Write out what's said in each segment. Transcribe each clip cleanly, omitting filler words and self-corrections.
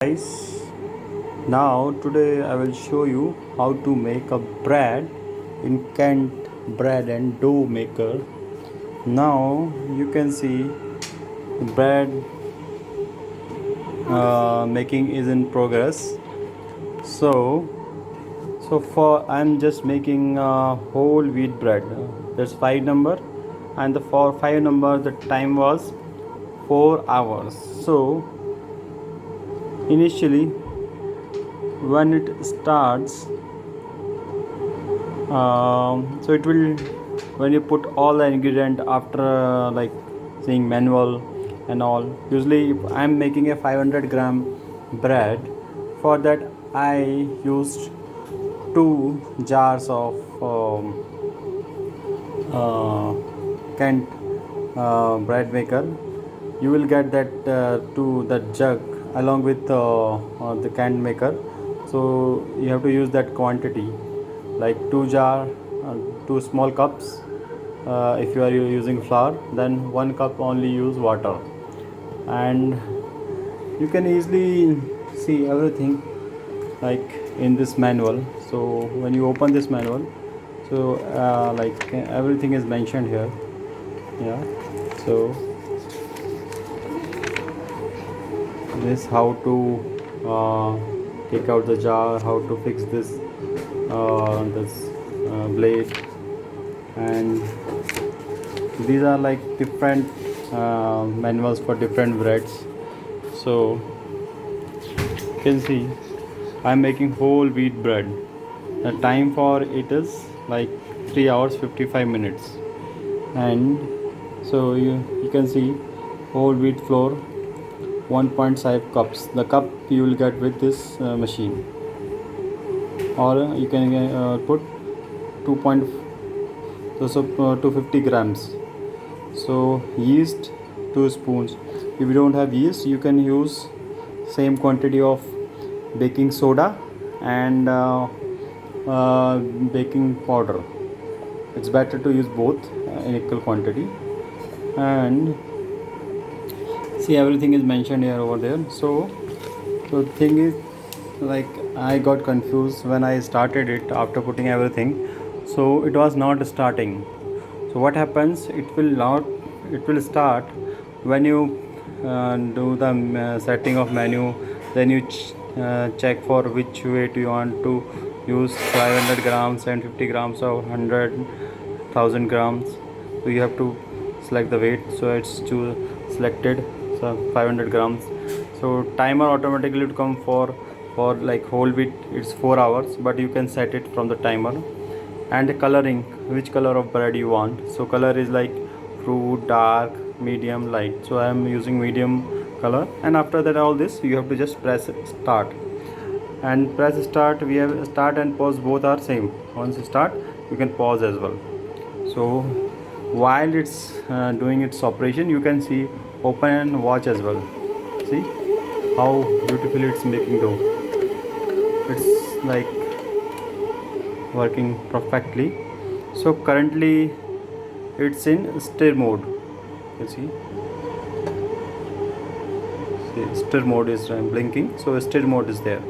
Guys, now today I will show you how to make a bread in Kent bread and dough maker. Now you can see bread making is in progress. So for I'm just making whole wheat bread. There's 5 number, and the for 5 number the time was 4 hours. So initially when it starts, so it will, when you put all the ingredient after like seeing manual and all. Usually if I'm making a 500-gram bread, for that I used 2 jars of Kent bread maker. You will get that to that jug along with the Kent maker. So you have to use that quantity, like 2 jar, 2 small cups. If you are using flour, then 1 cup only use water, and you can easily see everything like in this manual. So when you open this manual, so like everything is mentioned here. Yeah. So this how to take out the jar, how to fix this blade, and these are like different manuals for different breads. So you can see I'm making whole wheat bread. The time for it is like 3 hours 55 minutes. And so you can see whole wheat flour 1.5 cups. The cup you will get with this machine, or you can put 2. So 250 grams. So yeast 2 spoons. If you don't have yeast, you can use same quantity of baking soda and baking powder. It's better to use both in equal quantity. And see, everything is mentioned here over there. So the thing is, like, I got confused when I started it after putting everything. So it was not starting. So what happens, it will start when you do the setting of menu. Then you check for which weight you want to use, 500 grams, 750 grams, or 100,000 grams. So you have to select the weight. So it's selected, so 500 grams. So timer automatically would come for like whole wheat. It's 4 hours, but you can set it from the timer. And the coloring, which color of bread you want. So color is like fruit, dark, medium, light. So I am using medium color. And after that, all this you have to just press start. And press start, we have start and pause, both are same. Once you start, you can pause as well. So while it's doing its operation, you can see open and watch as well. See how beautifully it's making dough. It's like working perfectly. So currently it's in stir mode. You see stir mode is blinking, so stir mode is there.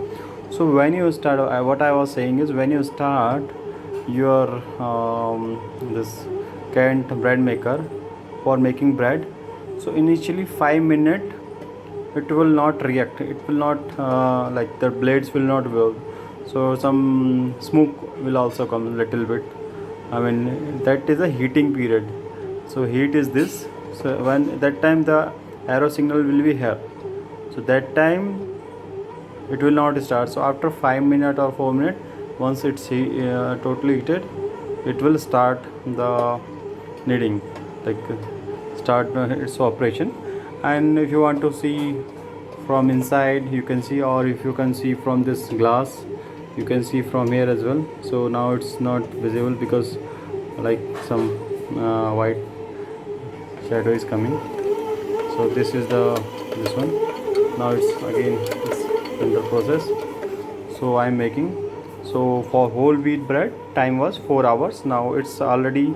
So when you start, what I was saying is, when you start your this Kent bread maker for making bread, so initially 5 minutes it will not react, it will not like the blades will not work. So some smoke will also come a little bit. I mean, that is a heating period. So heat is this. So when that time the arrow signal will be here, so that time it will not start. So after 5 minutes or 4 minutes, once it's totally heated, it will start the kneading, like start its operation. And if you want to see from inside, you can see, or if you can see from this glass, you can see from here as well. So now it's not visible because like some white shadow is coming. So this is this one. Now it's under process. So I'm making. So for whole wheat bread, time was 4 hours. Now it's already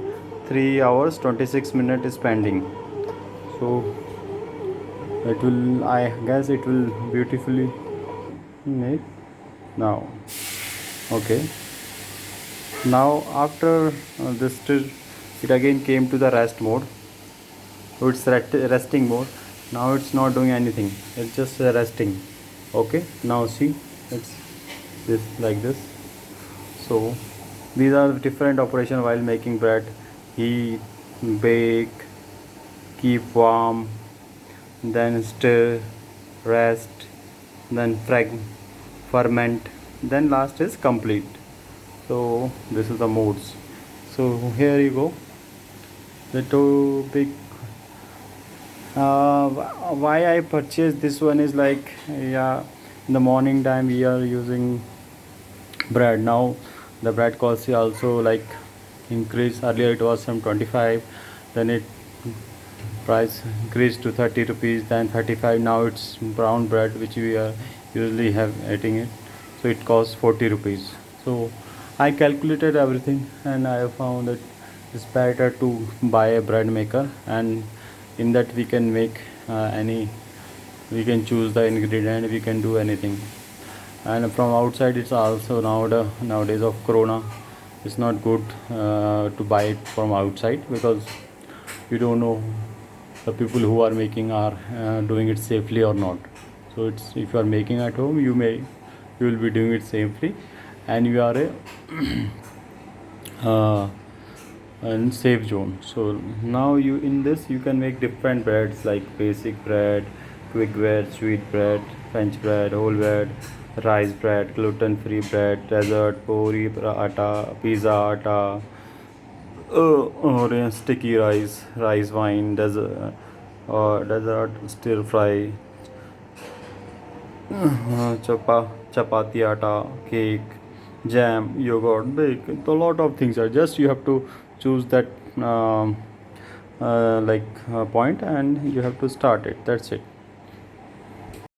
3 hours 26 minutes is pending. So it will, I guess it will beautifully make now. Okay, now after this till it again came to the rest mode. So it's resting mode. Now it's not doing anything, it's just resting. Okay, now see, it's this like this. So these are the different operation while making bread: heat, bake, keep warm, then stir, rest, then ferment, then last is complete. So this is the modes. So here you go, the two big. Why I purchased this one is like, yeah, in the morning time we are using bread. Now the bread cost is also like increase. Earlier it was some 25, then it price increased to 30 rupees, then 35. Now it's brown bread which we are usually have eating it, so it costs 40 rupees. So I calculated everything and I found that it's better to buy a bread maker, and in that we can make any, we can choose the ingredient, we can do anything. And from outside it's also nowadays of corona, it's not good to buy it from outside, because you don't know the people who are making are doing it safely or not. So it's, if you are making at home, you will be doing it safely, and you are a uh, in safe zone. So now you, in this you can make different breads like basic bread, quick bread, sweet bread, french bread, whole bread, rice bread, gluten free bread, dessert, puri atta, pizza atta, or sticky rice wine, dessert, or dessert, stir fry, chapati atta, cake, jam, yogurt, bake. A lot of things are, just you have to choose that point, and you have to start it. That's it.